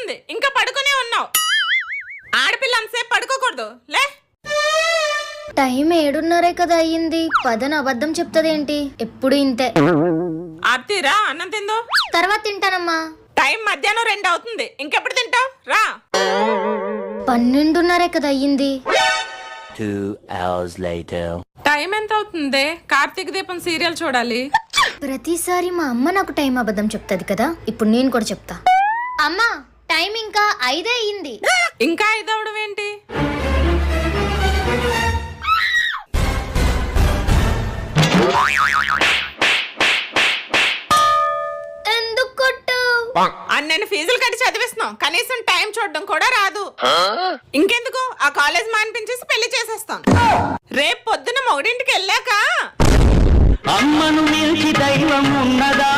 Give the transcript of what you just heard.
అవుతుంది, ఇంకా పడుకునే ఉన్నావు. ఆడపిల్ల అంతసేపు పడుకోకూడదు, లే. టైం 7:30 కదా అయ్యింది. పదని అబద్ధం చెప్తదేంటి? ఎప్పుడు ఇంతే. ఆర్తీరా, అన్నం తిందో. తర్వాత తింటానమ్మా. టైం మధ్యాహ్నం 2 అవుతుంది, ఇంకెప్పుడు తింటావు? రా. 12:30 కదా అయ్యింది. 2 hours later. టైం ఎంత అవుతుంది? కార్తీక దీపం సీరియల్ చూడాలి. ప్రతిసారి మా అమ్మ నాకు టైం అబద్ధం చెప్తది కదా, ఇప్పుడు నేను కూడా చెప్తా. అమ్మా, టైం ఇంకా 5 అయ్యింది. ఇంకా 5 అవడం ఏంటి? ఎందుకు కొట్టావు? అన్నని ఫీజులు కట్టి చదివిస్తున్నాం, కనీసం టైం చూడడం కూడా రాదు. ఇంకెందుకు, ఆ కాలేజ్ మానిపించేసి పెళ్లి చేసేస్తాం. రేపు పొద్దున 3ంటికి వెళ్ళాక అమ్మను మించి దైవం ఉన్నదా?